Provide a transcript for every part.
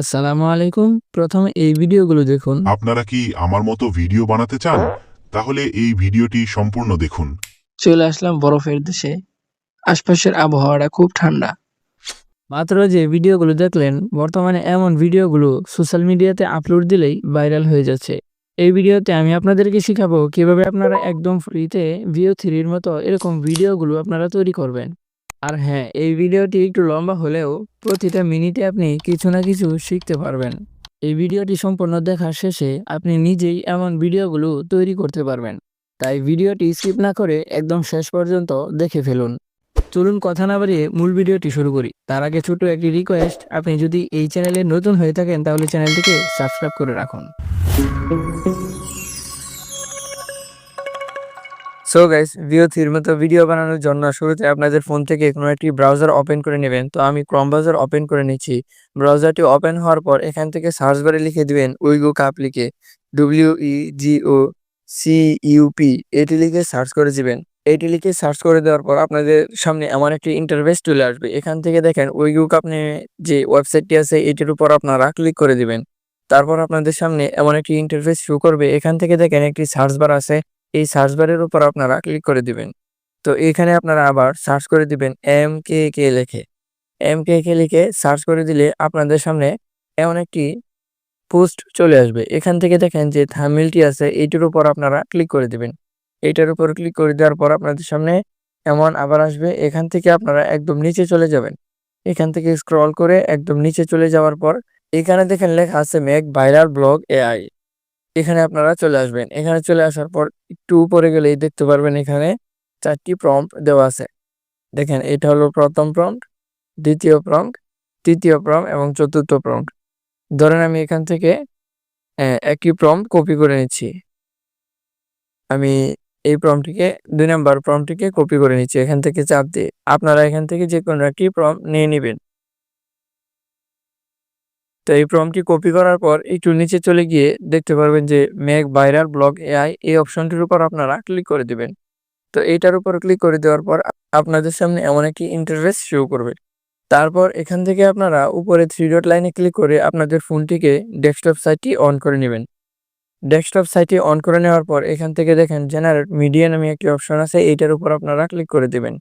আসসালামু আলাইকুম। প্রথমে এই ভিডিওগুলো দেখুন। আপনারা কি আমার মতো ভিডিও বানাতে চান? তাহলে এই ভিডিওটি সম্পূর্ণ দেখুন। চলে আসলাম বরফের দেশে। আশপাশের আবহাওয়াটা খুব ঠান্ডা। মাত্র যে ভিডিওগুলো দেখলেন, বর্তমানে এমন ভিডিওগুলো সোশ্যাল মিডিয়াতে আপলোড দিলেই ভাইরাল হয়ে যাচ্ছে। এই ভিডিওতে আমি আপনাদেরকে শিখাবো কিভাবে আপনারা একদম ফ্রিতে ভিও 3 এর মতো এরকম ভিডিওগুলো আপনারা তৈরি করবেন। আর হ্যাঁ, এই ভিডিওটি একটু লম্বা হলেও প্রতিটা মিনিটে আপনি কিছু না কিছু শিখতে পারবেন। এই ভিডিওটি সম্পূর্ণ দেখার শেষে আপনি নিজেই এমন ভিডিওগুলো তৈরি করতে পারবেন। তাই ভিডিওটি স্কিপ না করে একদম শেষ পর্যন্ত দেখে ফেলুন। চলুন কথা না বাড়িয়ে মূল ভিডিওটি শুরু করি। তার আগে ছোট একটি রিকোয়েস্ট, আপনি যদি এই চ্যানেলে নতুন হয়ে থাকেন তাহলে চ্যানেলটিকে সাবস্ক্রাইব করে রাখুন। সো গাইস, ভিও 3 এর মতো ভিডিও বানানোর জন্য শুরুতে আপনাদের ফোন থেকে কোনো একটি ব্রাউজার ওপেন করে নেবেন। তো আমি ক্রোম ব্রাউজার ওপেন করে নিচ্ছি। ব্রাউজারটি ওপেন হওয়ার পর এখান থেকে সার্চ বারে লিখে দিবেন উইগো কাপ লিখে, WEGOCUP এটি লিখে সার্চ করে দিবেন। এটি লিখে সার্চ করে দেওয়ার পর আপনাদের সামনে এমন একটি ইন্টারফেস চলে আসবে। এখান থেকে দেখেন উইগো কাপ নিয়ে যে ওয়েবসাইটটি আছে এটির উপর আপনারা ক্লিক করে দিবেন। তারপর আপনাদের সামনে এমন একটি ইন্টারফেস শো করবে। এখান থেকে দেখেন একটি সার্চ বার আছে। এই সার্চ বারের উপর আপনারা ক্লিক করে দিবেন। তো এখানে আপনারা আবার সার্চ করে দিবেন MKK লিখে। MKK লিখে সার্চ করে দিলে আপনাদের সামনে এমন একটি পোস্ট চলে আসবে। এখান থেকে দেখেন যে থাম্বনেইলটি আছে এইটির উপর আপনারা ক্লিক করে দিবেন। এইটার উপর ক্লিক করে দেওয়ার পর আপনাদের সামনে এমন আবার আসবে। এখান থেকে আপনারা একদম নিচে চলে যাবেন। এখান থেকে স্ক্রল করে একদম নিচে চলে যাওয়ার পর এখানে দেখেন লেখা আছে মেক ভাইরাল ব্লগ AI। এখানে আপনারা চলে আসবেন। এখানে চলে আসার পর একটু উপরে গেলেই দেখতে পারবেন এখানে 4টি প্রম্পট দেওয়া আছে। দেখেন এটা হলো প্রথম প্রম্পট, দ্বিতীয় প্রম্পট, তৃতীয় প্রম্পট এবং চতুর্থ প্রম্পট। ধরেন আমি এখান থেকে একই প্রম্পট কপি করে নিচ্ছি। আমি এই প্রম্পটটিকে 2 নাম্বার প্রম্পটটিকে কপি করে নিচ্ছি এখান থেকে চাপ দিয়ে। আপনারা এখান থেকে যেকোনো একটি প্রম্পট নিয়ে নিবেন। তো এই প্রম্পটটি কপি করার পর একটু নিচে চলে গিয়ে দেখতে পারবেন যে মেক ভাইরাল ব্লগ AI এই অপশনটির উপর আপনারা ক্লিক করে দিবেন। তো এইটার উপর ক্লিক করে দেওয়ার পর আপনাদের সামনে এমন একটি ইন্টারফেস শো করবে। তারপর এখান থেকে আপনারা উপরে 3 ডট লাইনে ক্লিক করে আপনাদের ফোনটিকে ডেস্কটপ সাইটটি অন করে নেবেন। ডেস্কটপ সাইটটি অন করে নেওয়ার পর এখান থেকে দেখেন জেনারেট মিডিয়া নামে একটি অপশন আছে। এইটার উপর আপনারা ক্লিক করে দিবেন।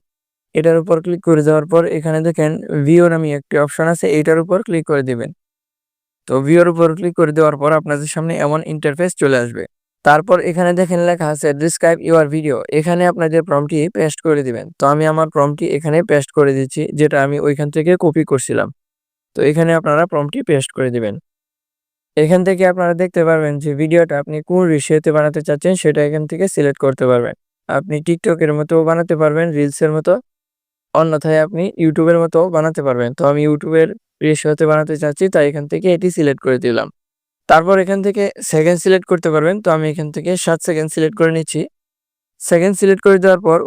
এটার উপর ক্লিক করে দেওয়ার পর এখানে দেখেন ভিও নামে একটি অপশন আছে। এইটার উপর ক্লিক করে দিবেন। তো ভিওর উপর ক্লিক করে দেওয়ার পর আপনাদের সামনে এমন ইন্টারফেস চলে আসবে। তারপর এখানে দেখেন লেখা আছে ডিসক্রাইব ইউর ভিডিও। এখানে আপনাদের প্রম্পটটি পেস্ট করে দিবেন। তো আমি আমার প্রম্পটটি এখানে পেস্ট করে দিচ্ছি, যেটা আমি ওইখান থেকে কপি করছিলাম। তো এখানে আপনারা প্রম্পটটি পেস্ট করে দিবেন। এখান থেকে আপনারা দেখতে পারবেন যে ভিডিওটা আপনি কোন রেশিওতে বানাতে চাচ্ছেন সেটা এখান থেকে সিলেক্ট করতে পারবেন। আপনি টিকটকের মতো বানাতে পারবেন, রিলসের মতো, অন্যথায় আপনি ইউটিউবের মতো বানাতে পারবেন। তো আমি ইউটিউবের রেশিওতে বানাতে চাচ্ছি, তাই এখান থেকে এটি সিলেক্ট করে দিলাম। তারপর এখান থেকে সেকেন্ড সিলেক্ট করতে পারবেন। তো আমি এখান থেকে 7 সেকেন্ড সিলেক্ট করে নিচ্ছি। সেকেন্ড সিলেক্ট করে দেওয়ার পর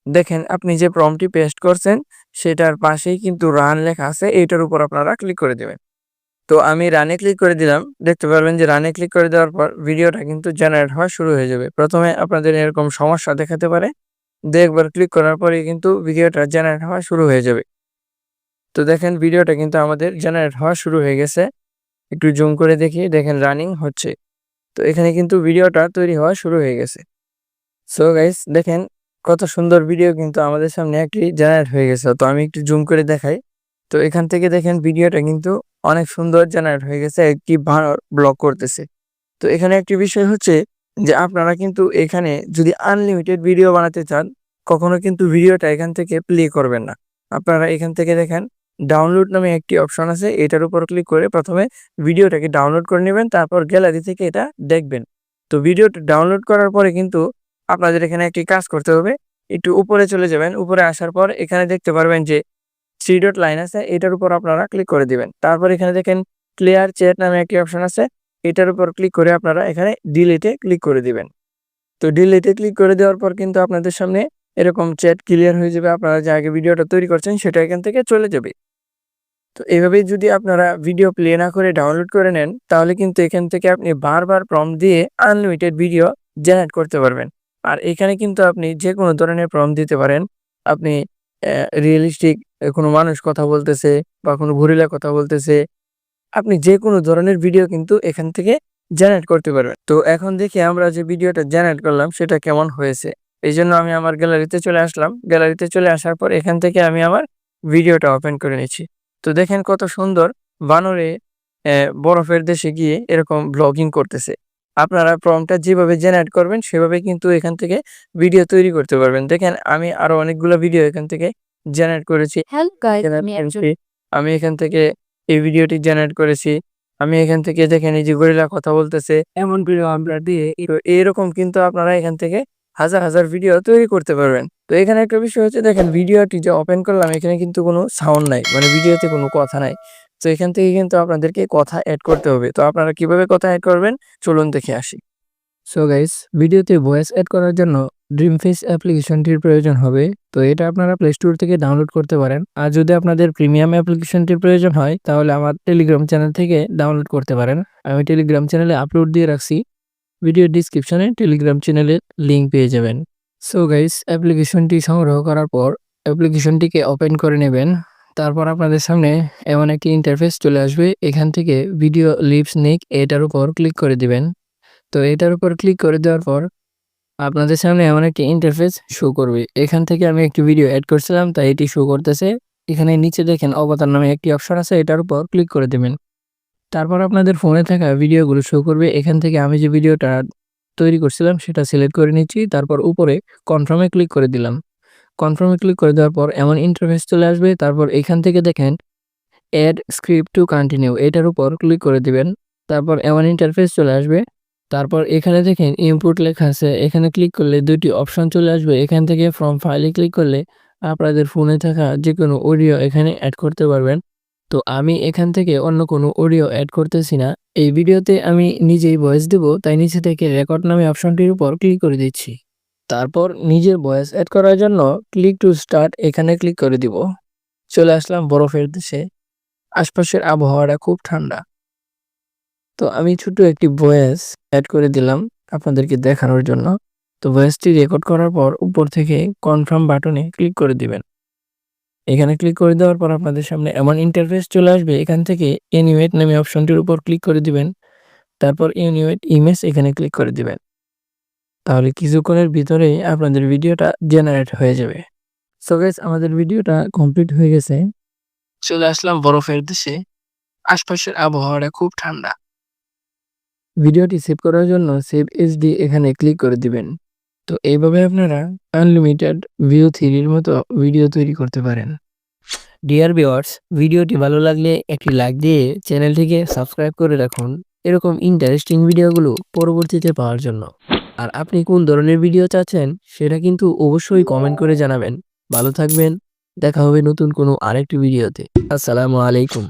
দেখেন আপনি যে প্রম্পটটি পেস্ট করছেন সেটার পাশেই কিন্তু রান লেখা আছে। এইটার উপর আপনারা ক্লিক করে দেবেন। তো আমি রানে ক্লিক করে দিলাম। দেখতে পারবেন যে রানে ক্লিক করে দেওয়ার পর ভিডিওটা কিন্তু জেনারেট হওয়া শুরু হয়ে যাবে। প্রথমে আপনাদের এরকম সমস্যা দেখাতে পারে, একবার ক্লিক করার পরে কিন্তু ভিডিওটা জেনারেট হওয়া শুরু হয়ে যাবে। তো দেখেন ভিডিওটা কিন্তু আমাদের জেনারেট হওয়া শুরু হয়ে গেছে। একটু জুম করে দেখি, দেখেন রানিং হচ্ছে। তো এখানে কিন্তু ভিডিওটা তৈরি হওয়া শুরু হয়ে গেছে। সো গাইস, দেখেন কত সুন্দর ভিডিও কিন্তু আমাদের সামনে একটি জেনারেট হয়ে গেছে। তো আমি একটু জুম করে দেখাই। তো এখান থেকে দেখেন ভিডিওটা কিন্তু অনেক সুন্দর জেনারেট হয়ে গেছে, একটি বানর ব্লগ করতেছে। তো এখানে একটি বিষয় হচ্ছে যে আপনারা কিন্তু এখানে যদি আনলিমিটেড ভিডিও বানাতে চান, কখনো কিন্তু ভিডিওটা এখান থেকে প্লে করবেন না। আপনারা এখান থেকে দেখেন ডাউনলোড নামে একটি অপশন আছে। এটার উপর ক্লিক করে প্রথমে ভিডিওটাকে ডাউনলোড করে নেবেন, তারপর গ্যালারি থেকে এটা দেখবেন। তো ভিডিওটা ডাউনলোড করার পরে কিন্তু আপনাদের এখানে একটি কাজ করতে হবে। একটু উপরে চলে যাবেন। উপরে আসার পর এখানে দেখতে পারবেন যে 3 ডট লাইন আছে। এটার উপর আপনারা ক্লিক করে দিবেন। তারপর এখানে দেখেন ক্লিয়ার চ্যাট নামে একটি অপশন আছে। এটার উপর ক্লিক করে আপনারা এখানে ডিলিটে ক্লিক করে দিবেন। তো ডিলিটে ক্লিক করে দেওয়ার পর কিন্তু আপনাদের সামনে এরকম চ্যাট ক্লিয়ার হয়ে যাবে। আপনারা যে আগে ভিডিওটা তৈরি করছেন সেটা এখান থেকে চলে যাবে। তো এভাবেই যদি আপনারা ভিডিও প্লে না করে ডাউনলোড করে নেন, তাহলে কিন্তু এখান থেকে আপনি বারবার প্রম্পট দিয়ে আনলিমিটেড ভিডিও জেনারেট করতে পারবেন। আর এখানে কিন্তু আপনি যেকোনো ধরনের প্রম্পট দিতে পারেন। আপনি রিয়েলিস্টিক কোনো মানুষ কথা বলতেছে বা কোনো গরিলা কথা বলতেছে, আপনি যে কোনো ধরনের ভিডিও কিন্তু এখান থেকে জেনারেট করতে পারবেন। তো এখন দেখি আমরা যে ভিডিওটা জেনারেট করলাম সেটা কেমন হয়েছে। এইজন্য আমি আমার গ্যালারিতে চলে আসলাম। গ্যালারিতে চলে আসার পর এখান থেকে আমি আমার ভিডিওটা ওপেন করে নিচ্ছি। তো দেখেন কত সুন্দর বানরে বরফের দেশে গিয়ে এরকম ব্লগিং করতেছে। আপনারা প্রম্পটটা যেভাবে জেনারেট করবেন সেভাবে কিন্তু এখান থেকে ভিডিও তৈরি করতে পারবেন। দেখেন আমি আরো অনেকগুলো ভিডিও এখান থেকে জেনারেট করেছি। হ্যালো গাইস, জেনারেট আমি একজন করেছি। আমি এখান থেকে এই ভিডিওটি জেনারেট করেছি। আমি এখান থেকে দেখেন এই যে গরিলা কথা বলতেছে এমন ভিডিও আমরা দিয়ে তো এরকম কিন্তু আপনারা এখান থেকে হাজার ভিডিও তৈরি করতে পারবেন। তো এখানে একটা বিষয় হচ্ছে দেখেন ভিডিওটি যে ওপেন করলাম এখানে কিন্তু কোনো সাউন্ড নাই। মানে ভিডিওতে কোনো কথা নাই। তো এখান থেকে কিন্তু আপনাদেরকে কথা এড করতে হবে। তো আপনারা কিভাবে কথা এড করবেন চলুন দেখে আসি। সো গাইস ভিডিওতে ভয়েস এড করার জন্য ড্রিমফেস অ্যাপ্লিকেশনটির প্রয়োজন হবে। তো এটা আপনারা প্লে স্টোর থেকে ডাউনলোড করতে পারেন। আর যদি আপনাদের প্রিমিয়াম অ্যাপ্লিকেশনটির প্রয়োজন হয় তাহলে আমার টেলিগ্রাম চ্যানেল থেকে ডাউনলোড করতে পারেন। আমি টেলিগ্রাম চ্যানেলে আপলোড দিয়ে রাখছি। ভিডিও ডিসক্রিপশনে টেলিগ্রাম চ্যানেলের লিঙ্ক পেয়ে যাবেন। সো গাইস অ্যাপ্লিকেশনটি সংগ্রহ করার পর অ্যাপ্লিকেশনটিকে ওপেন করে নেবেন। তারপর আপনাদের সামনে এমন একটি ইন্টারফেস চলে আসবে। এখান থেকে ভিডিও লিপস নিক এটার উপর ক্লিক করে দিবেন। তো এটার উপর ক্লিক করে দেওয়ার পর আপনাদের সামনে এমন একটি ইন্টারফেস শো করবে। এখান থেকে আমি একটি ভিডিও এড করছিলাম তাই এটি শো করতেছে। এখানে নিচে দেখেন অবতার নামে একটি অপশন আছে, এটার উপর ক্লিক করে দেবেন। তারপর আপনাদের ফোনে থাকা ভিডিওগুলো শো করবে। এখান থেকে আমি যে ভিডিওটা তৈরি করছিলাম সেটা সিলেক্ট করে নিচ্ছি। তারপর উপরে কনফার্মে ক্লিক করে দিলাম। কনফার্মে ক্লিক করে দেওয়ার পর এমন ইন্টারফেস চলে আসবে। তারপর এখান থেকে দেখেন অ্যাড স্ক্রিপ্ট টু কন্টিনিউ এটার উপর ক্লিক করে দিবেন। তারপর এমন ইন্টারফেস চলে আসবে। তারপর এখানে দেখেন ইনপুট লেখা আছে, এখানে ক্লিক করলে দুটি অপশন চলে আসবে। এখান থেকে ফ্রম ফাইলে ক্লিক করলে আপনাদের ফোনে থাকা যে কোনো অডিও এখানে অ্যাড করতে পারবেন। তো আমি এখান থেকে অন্য কোনো অডিও অ্যাড করতেছি না। এই ভিডিওতে আমি নিজেই ভয়েস দেব, তাই নিচে থেকে রেকর্ড নামে অপশনটির উপর ক্লিক করে দিচ্ছি। তারপর নিজের ভয়েস অ্যাড করার জন্য ক্লিক টু স্টার্ট এখানে ক্লিক করে দিব। চলে আসলাম বরফের দেশে। আশপাশের আবহাওয়াটা খুব ঠান্ডা। তো আমি ছোট একটি ভয়েস অ্যাড করে দিলাম আপনাদেরকে দেখানোর জন্য। তো ভয়েসটি রেকর্ড করার পর উপর থেকে কনফার্ম বাটনে ক্লিক করে দিবেন। এখানে ক্লিক করে দেওয়ার পর আপনাদের সামনে এমন ইন্টারফেস চলে আসবে। এখান থেকে অ্যানিমেট নামে অপশনটির উপর ক্লিক করে দিবেন। তারপর অ্যানিমেট ইমেজ এখানে ক্লিক করে দিবেন। তাহলে কিছুক্ষণের ভিতরেই আপনাদের ভিডিওটা জেনারেট হয়ে যাবে। সো গাইস আমাদের ভিডিওটা কমপ্লিট হয়ে গেছে। চলে আসলাম বরফের দেশে। আশপাশের আবহাওয়াটা খুব ঠান্ডা। ভিডিওটি সেভ করার জন্য সেভ এসডি এখানে ক্লিক করে দিবেন। তো এইভাবে আপনারা আনলিমিটেড ভিউ 3 মতো ভিডিও তৈরি করতে পারেন। ডিয়ার ভিউয়ার্স, ভিডিওটি ভালো লাগলে একটি লাইক দিয়ে চ্যানেলটিকে সাবস্ক্রাইব করে রাখুন এরকম ইন্টারেস্টিং ভিডিওগুলো পরবর্তীতে পাওয়ার জন্য। আর আপনি কোন ধরনের ভিডিও চাচ্ছেন সেটা কিন্তু অবশ্যই কমেন্ট করে জানাবেন। ভালো থাকবেন, দেখা হবে নতুন কোনো আরেকটি ভিডিওতে। আসসালামু আলাইকুম।